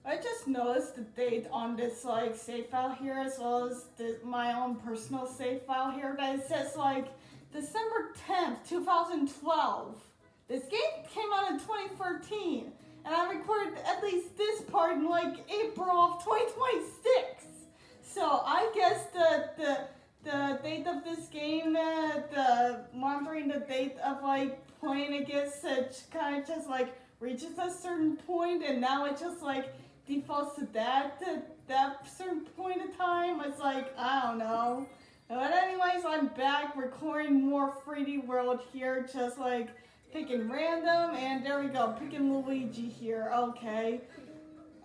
I just noticed the date on this like save file here, as well as my own personal save file here, that it says like December 10th, 2012. This game came out in 2013, and I recorded at least this part in like April of 2026. So I guess the date of this game, the monitoring the date of like playing against it kind of just like reaches a certain point, and now it just like defaults to that certain point of time. It's like I don't know. But anyways, I'm back recording more 3D World here, just like picking random, and there we go, picking Luigi here. Okay.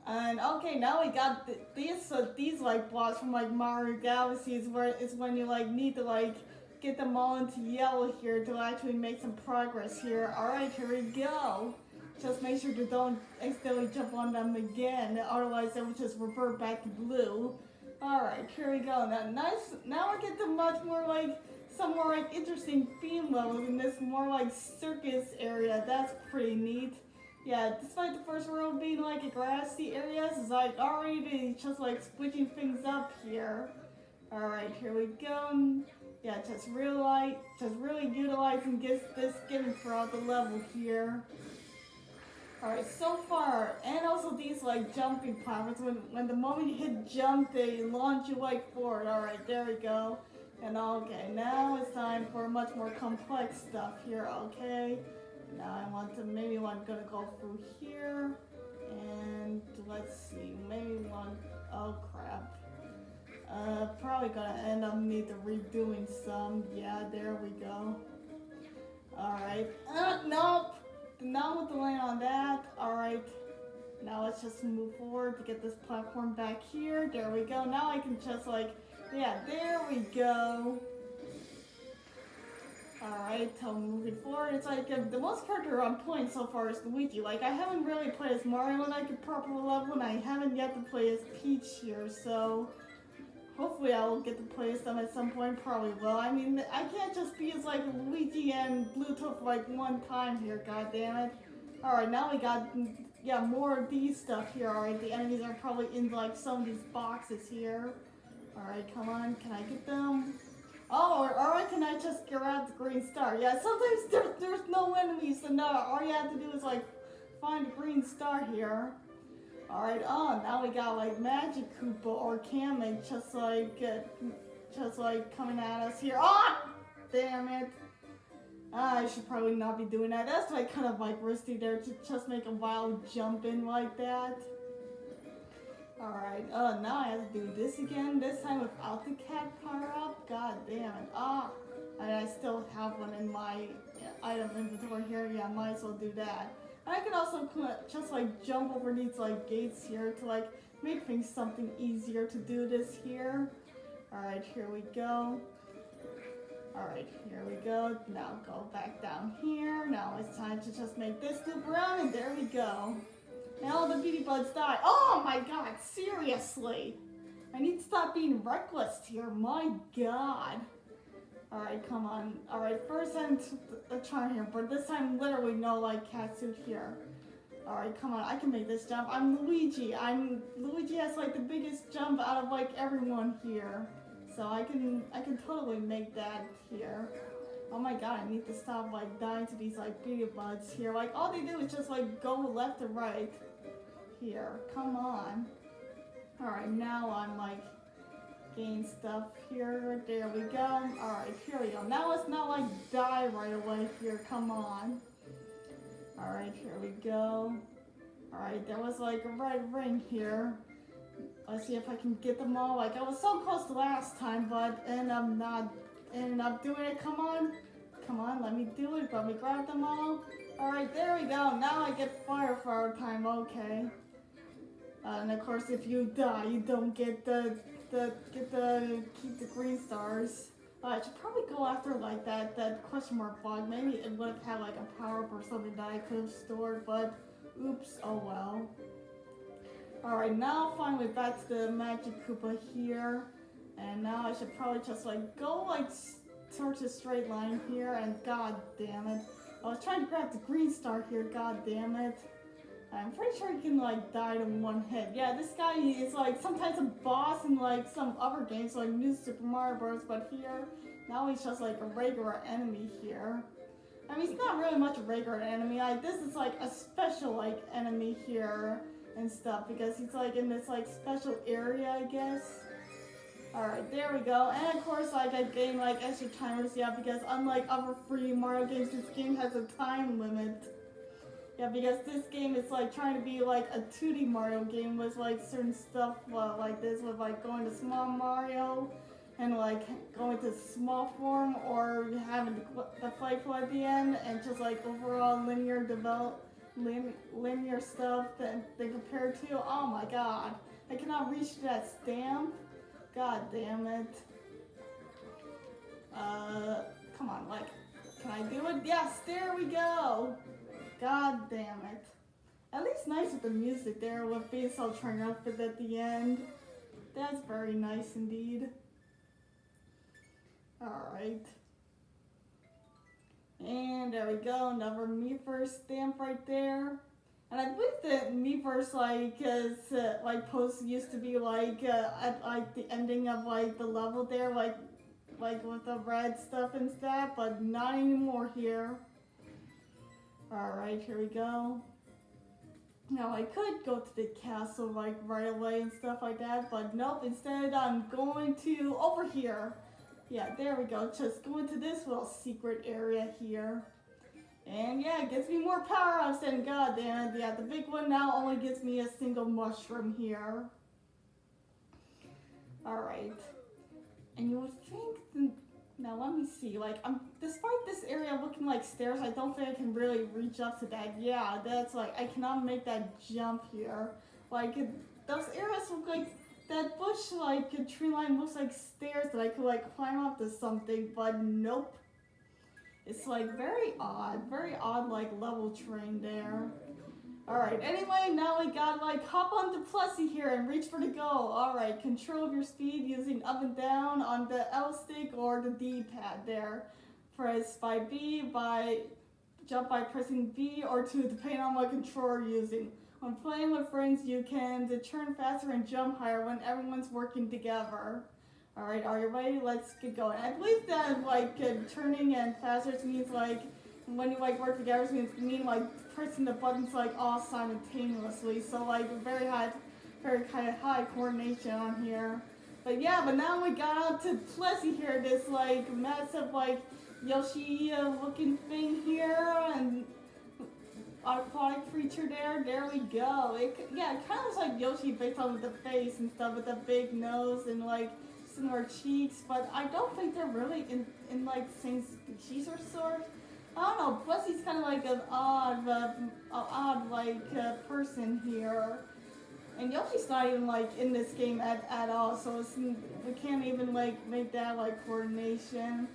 And okay, now we got these like blocks from like Mario Galaxy is when you like need to like get them all into yellow here to actually make some progress here. All right, here we go. Just make sure to don't accidentally jump on them again, otherwise they will just revert back to blue. All right, here we go. Now we get to much more like some more like interesting theme levels in this more like circus area. That's pretty neat. Yeah, despite the first world being like a grassy area, it's like already just like switching things up here. Alright, here we go. Yeah, just really utilizing this skin throughout the level here. Alright, so far, and also these like jumping platforms, when the moment you hit jump, they launch you like forward. Alright, there we go. And okay, now it's time for much more complex stuff here, okay? Now I want to, maybe I'm gonna go through here, and let's see, maybe one, oh crap. Probably gonna end up need to redoing some, yeah, there we go. Alright, nope, not with the land on that, alright. Now let's just move forward to get this platform back here, there we go, now I can just like, yeah, there we go. Alright, so moving forward, it's like the most character I'm playing so far is Luigi. Like, I haven't really played as Mario and I could properly level, and I haven't yet to play as Peach here, so hopefully I will get to play as them at some point, probably will. I mean, I can't just be as like Luigi and Bluetooth like one time here, god damn it. Alright, now we got, yeah, more of these stuff here, alright. The enemies are probably in like some of these boxes here. Alright, come on, can I get them? Oh, or can I just grab the green star? Yeah, sometimes there's no enemies, so no, all you have to do is like find a green star here. Alright, oh, now we got like Magic Koopa or Kamek just like coming at us here. Oh, damn it. I should probably not be doing that. That's like kind of like risky there to just make a wild jump in like that. Alright, now I have to do this again, this time without the cat power up. God damn it. And I still have one in my item inventory here. Yeah, might as well do that. And I can also just like jump over these like gates here to like make things something easier to do this here. Alright, here we go. Alright, here we go. Now go back down here. Now it's time to just make this loop around, and there we go. And all the beauty buds die. Oh my god, seriously! I need to stop being reckless here, my god. Alright, come on. Alright, first I'm trying here, but this time literally no like cat suit here. Alright, come on, I can make this jump. I'm Luigi. Luigi has like the biggest jump out of like everyone here. So I can totally make that here. Oh my god, I need to stop like dying to these like beauty buds here. Like all they do is just like go left to right. Here, come on. Alright, now I'm like getting stuff here. There we go. Alright, here we go. Now let's not like die right away here. Come on. Alright, here we go. Alright, there was like a red ring here. Let's see if I can get them all. Like I was so close the last time, but ended up doing it. Come on. Come on, let me do it. Let me grab them all. Alright, there we go. Now I get fire time. Okay. And of course, if you die, you don't get keep the green stars. I should probably go after like that question mark bug. Maybe it would have had like a power up or something that I could have stored, but oops, oh well. Alright, now finally back to the Magic Koopa here. And now I should probably just like go like towards a straight line here, and god damn it. I was trying to grab the green star here, god damn it. I'm pretty sure he can like die in one hit. Yeah, this guy is like sometimes a boss in like some other games like New Super Mario Bros. But here, now he's just like a regular enemy here. I mean, he's not really much a regular enemy. Like this is like a special like enemy here and stuff because he's like in this like special area, I guess. Alright, there we go. And of course, like I gained like extra timers, yeah, because unlike other free Mario games, this game has a time limit. Yeah, because this game is like trying to be like a 2D Mario game with like certain stuff like this, with like going to Small Mario and like going to small form or having the fight flow at the end and just like overall linear stuff that they compare to. Oh my god, I cannot reach that stamp. God damn it. Come on, like, can I do it? Yes, there we go. God damn it. At least nice with the music there with Basil turning up at the end. That's very nice indeed. Alright. And there we go, another Miiverse stamp right there. And I believe that Miiverse like posts used to be like at like the ending of like the level there, like with the red stuff and stuff, but not anymore here. Alright, here we go. Now I could go to the castle like right away and stuff like that, but nope, instead I'm going to over here. Yeah, there we go, just going to this little secret area here. And yeah, it gives me more power-ups than goddamn. Yeah, the big one now only gives me a single mushroom here. Alright. And you would think, now let me see, like, despite this area looking like stairs, I don't think I can really reach up to that. Yeah, that's like, I cannot make that jump here. Like, those areas look like, that bush, like, tree line looks like stairs that I could, like, climb up to something, but nope. It's like very odd like level terrain there. Alright, anyway, now we gotta like hop onto Plessie here and reach for the goal. Alright, control your speed using up and down on the L stick or the D-pad there. Press by B, jump by pressing B or 2 depending on what controller you're using. When playing with friends, you can turn faster and jump higher when everyone's working together. Alright, are you ready? Let's get going. I believe that like turning and faster means like when you like work together means like pressing the buttons like all simultaneously. So like very kind of high coordination on here. But yeah, but now we got out to Plessie here, this like massive like Yoshi looking thing here and aquatic creature there. There we go. It kind of looks like Yoshi based on with the face and stuff with the big nose and like similar cheeks, but I don't think they're really in like the same species or sort. I don't know. Plus, he's kind of like an odd person here, and Yoshi's not even like in this game at all. So we can't even like make that like coordination.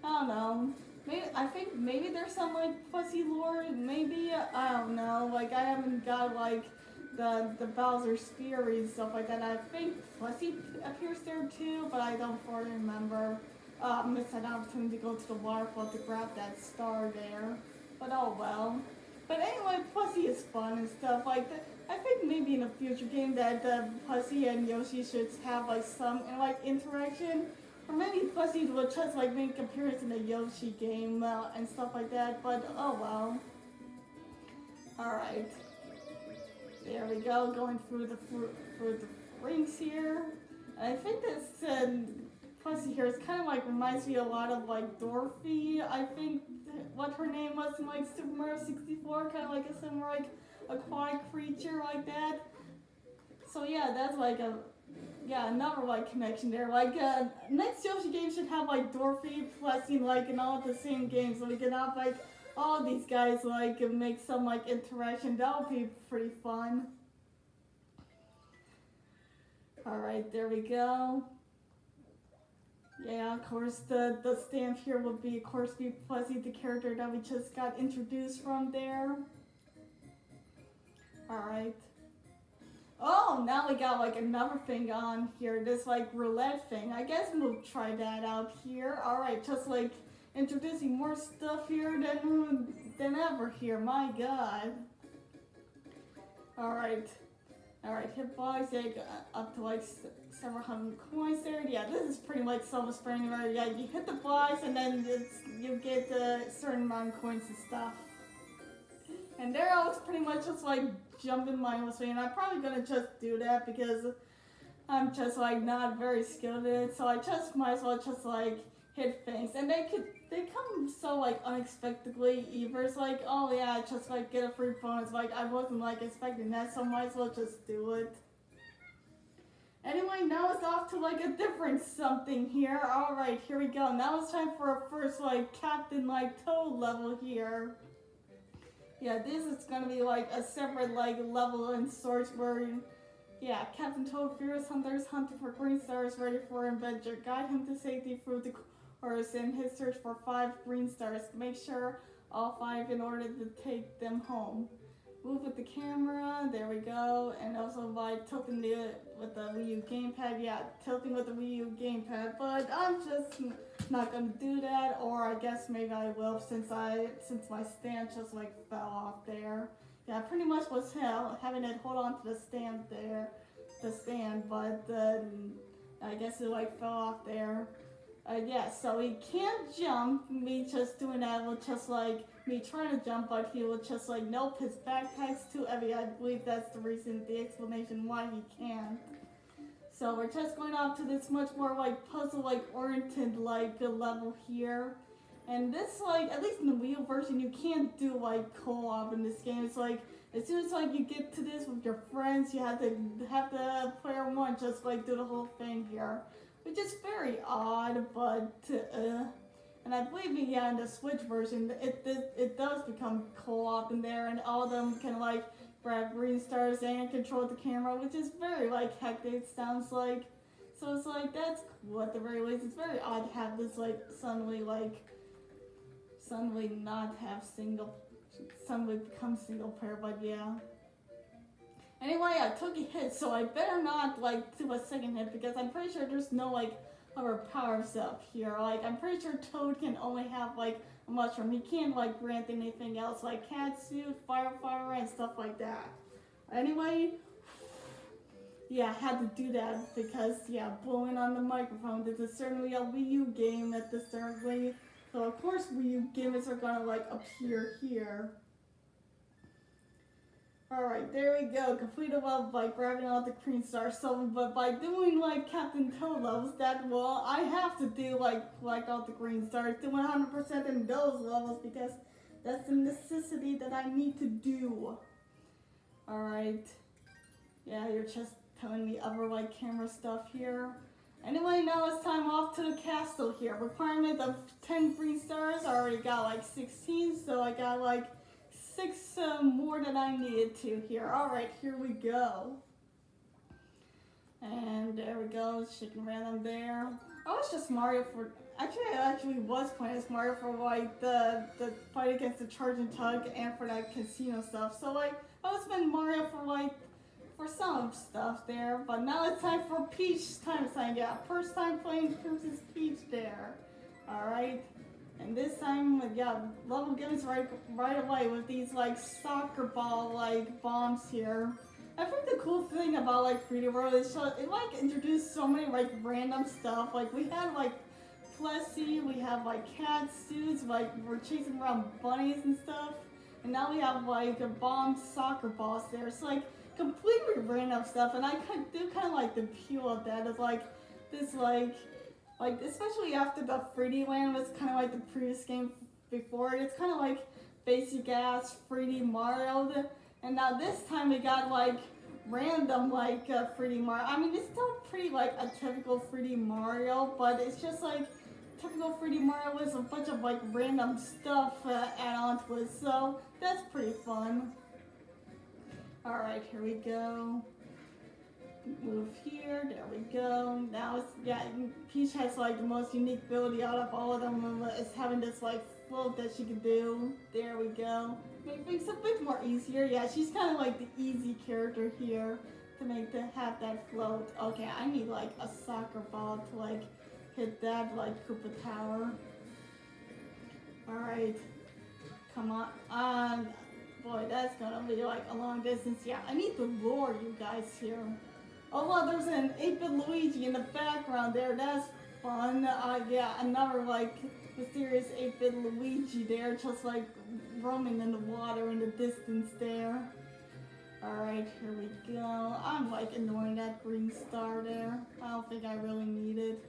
I don't know. I think maybe there's some like Plessie lore. Maybe I don't know. Like I haven't got like the Bowser Sphere and stuff like that. I think Plessie appears there too, but I don't fully remember. Missed an opportunity to go to the waterfall to grab that star there. But oh well. But anyway, Plessie is fun and stuff like that. I think maybe in a future game that Plessie and Yoshi should have like some like interaction. Or maybe Plessie would just like make an appearance in the Yoshi game and stuff like that. But oh well. Alright. There we go, going through the rings here. And I think this Plessie here is kind of like reminds me a lot of like Dorothy. I think what her name was in like Super Mario 64, kind of like a similar like aquatic creature like that. So yeah, that's like another like connection there. Like next Yoshi game should have like Dorothy, Plessie, like in all the same games, so we can have like all these guys like make some like interaction. That would be pretty fun. Alright, there we go. Yeah, of course the stamp here would be of course be Plessie, the character that we just got introduced from there. Alright. Oh, now we got like another thing on here, this like roulette thing. I guess we'll try that out here. Alright, just like introducing more stuff here than ever here, my god. Alright. Alright, hitbox, yeah, up to like several hundred coins there. Yeah, this is pretty much self-explanatory. Yeah, you hit the box and then you get a certain amount of coins and stuff. And there I was pretty much just like jumping mindlessly, and I'm probably gonna just do that because I'm just like not very skilled at it. So I just might as well just like hit things, and they come so like unexpectedly. Either it's like, oh yeah, just like get a free bonus. Like I wasn't like expecting that, so might as well just do it. Anyway, now it's off to like a different something here. All right, here we go. Now it's time for our first like Captain like Toad level here. Yeah, this is gonna be like a separate like level and source where, yeah, Captain Toad, fearless hunters hunting for green stars ready for adventure. Guide him to safety through the course in his search for 5 green stars. Make sure all 5 in order to take them home. Move with the camera, there we go, and also by tilting with the Wii U gamepad. Yeah, tilting with the Wii U gamepad, but I'm just not gonna do that, or I guess maybe I will since my stand just like fell off there. Yeah, I pretty much was having it hold on to the stand, but I guess it like fell off there. Yeah, so he can't jump. Me just doing that will just like me trying to jump, but he will just like, nope, his backpack's too heavy. I believe that's the explanation why he can't. So we're just going off to this much more like puzzle like oriented like level here. And this like, at least in the Wii U version, you can't do like co-op in this game. It's like, as soon as like you get to this with your friends, you have the player 1 just like do the whole thing here. Which is very odd, but and I believe in the Switch version, it does become co-op in there, and all of them can like grab green stars and control the camera, which is very like hectic. It sounds like, so it's like that's cool at the very least. It's very odd to have this like suddenly not have suddenly become single player, but yeah. Anyway, I took a hit, so I better not like do a second hit because I'm pretty sure there's no like other powers up here. Like I'm pretty sure Toad can only have like a mushroom. He can't like grant anything else like cat suit, fire, and stuff like that. Anyway, yeah, I had to do that because yeah, blowing on the microphone. This is certainly a Wii U game at the start. So of course Wii U gamers are gonna like appear here. Alright, there we go. Complete a level by grabbing all the green stars. So, but by doing like Captain Toad levels, I have to do like collect all the green stars, do 100% in those levels because that's a necessity that I need to do. Alright. Yeah, you're just telling me other like camera stuff here. Anyway, now it's time off to the castle here. Requirement of 10 green stars. I already got like 16, so I got like 6 more than I needed to here. Alright, here we go. And there we go, chicken random there. I was just Mario for, I actually was playing as Mario for like the fight against the Charge and Tug and for that casino stuff. So like, I was been Mario for some stuff there, but now it's time for Peach time sign. Yeah, first time playing Princess Peach there. Alright. And this time, yeah, level games right away with these like soccer ball like bombs here. I think the cool thing about like 3D World is it like introduced so many like random stuff. Like we had like Plessy, we have like cat suits, like we're chasing around bunnies and stuff. And now we have like the bomb soccer balls there. It's like completely random stuff, and I kind of like the appeal of that. It's like this like especially after the 3D Land was kind of like the previous game before it. It's kind of like basic ass 3D Mario, and now this time we got like random like 3D Mario. I mean, it's still pretty like a typical 3D Mario, but it's just like typical 3D Mario with a bunch of like random stuff add on to it, so that's pretty fun. Alright, here we go. Move here, there we go. Now it's, yeah, Peach has like the most unique ability out of all of them is having this like float that she can do. There we go. Make things a bit more easier. Yeah, she's kind of like the easy character here to have that float. Okay, I need like a soccer ball to like hit that like Koopa Tower. Alright. Come on. Boy, that's gonna be like a long distance. Yeah, I need to lure you guys here. Oh well, there's an 8-bit Luigi in the background there. That's fun. Yeah, another like mysterious 8-bit Luigi there, just like roaming in the water in the distance there. Alright, here we go. I'm like ignoring that green star there. I don't think I really need it.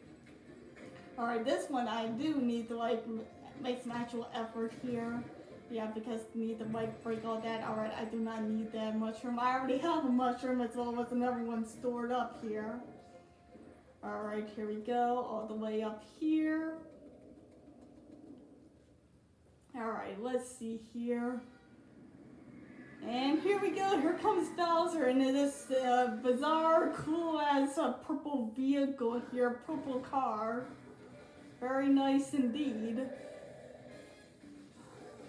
Alright, this one I do need to like make some actual effort here. Yeah, because I need to like break all that. Alright, I do not need that mushroom. I already have a mushroom as well as another one stored up here. Alright, here we go. All the way up here. Alright, let's see here. And here we go. Here comes Bowser in this bizarre, cool-ass purple vehicle here. Purple car. Very nice indeed.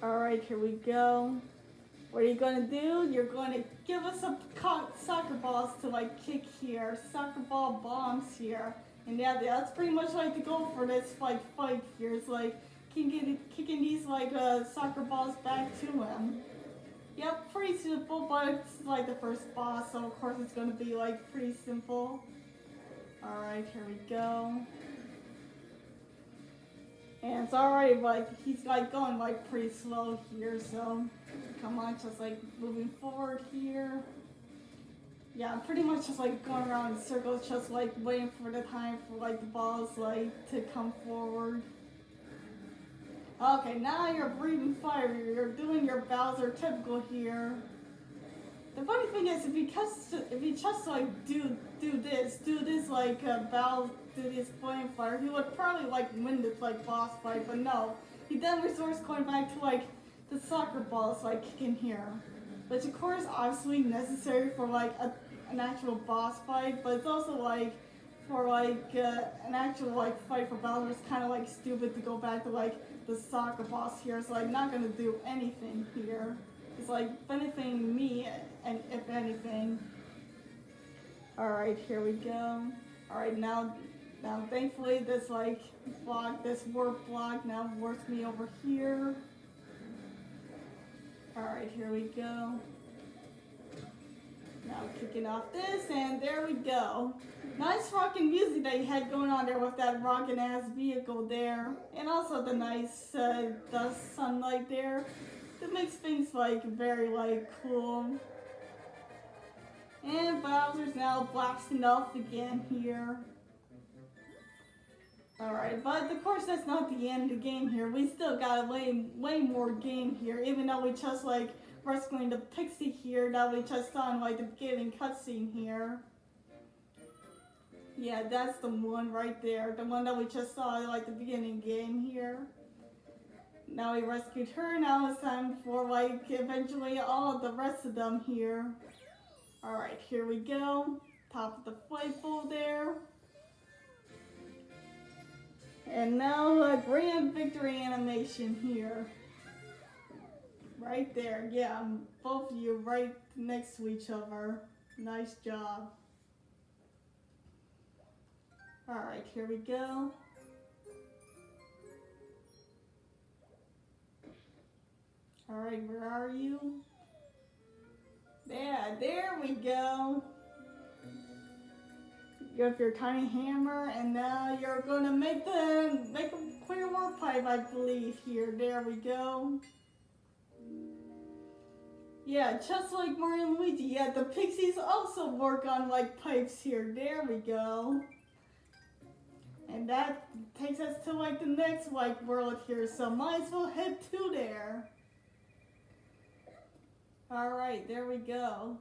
Alright, here we go. What are you gonna do? You're going to give us some soccer balls to like kick here. Soccer ball bombs here. And yeah, that's pretty much like the goal for this like fight here. It's like kicking these like soccer balls back to him. Yep, pretty simple, but it's like the first boss, so of course it's gonna be like pretty simple. Alright, here we go. And it's already like, he's like going like pretty slow here, so come on, just like moving forward here. Yeah, I'm pretty much just like going around in circles, just like waiting for the time for like the balls like to come forward. Okay, now you're breathing fire, you're doing your Bowser typical here. The funny thing is, if you just like do this like Bowser, do this flame fire, he would probably like win this like boss fight, but no. He then resorts going back to like the soccer balls like kicking here. Which of course obviously necessary for like an actual boss fight, but it's also like for like an actual like fight for Bowser, it's kind of like stupid to go back to like the soccer boss here. It's like not gonna do anything here. It's like benefiting me, and if anything. Alright, here we go. Alright, now thankfully this like block, this warp block now warps me over here. Alright, here we go. Now kicking off this, and there we go. Nice rockin' music that you had going on there with that rockin' ass vehicle there. And also the nice dust sunlight there. It makes things like very like cool. And Bowser's now blasting off again here. Alright, but of course that's not the end of the game here. We still got way more game here, even though we just like rescuing the pixie here that we just saw in like the beginning cutscene here. Yeah, that's the one right there. The one that we just saw in like the beginning game here. Now we rescued her, now it's time for like eventually all of the rest of them here. Alright, here we go. Top of the flagpole there. And now a grand victory animation here. Right there, yeah, both of you right next to each other. Nice job. Alright, here we go. Alright, where are you? Yeah, there we go. You have your tiny hammer, and now you're gonna make a clear warp pipe, I believe here. There we go. Yeah, just like Mario and Luigi. Yeah, the pixies also work on like pipes here. There we go. And that takes us to like the next like world here, so might as well head to there. Alright, there we go.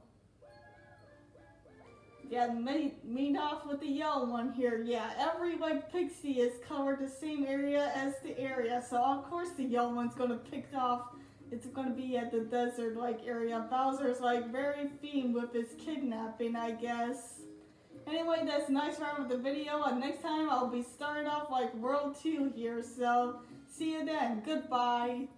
Yeah, meet off with the yellow one here. Yeah, every like pixie is covered the same area as the area, so of course the yellow one's gonna pick off. It's gonna be at the desert like area. Bowser's like very themed with his kidnapping, I guess. Anyway, that's a nice round of the video, and next time I'll be starting off like World 2 here, so see you then. Goodbye.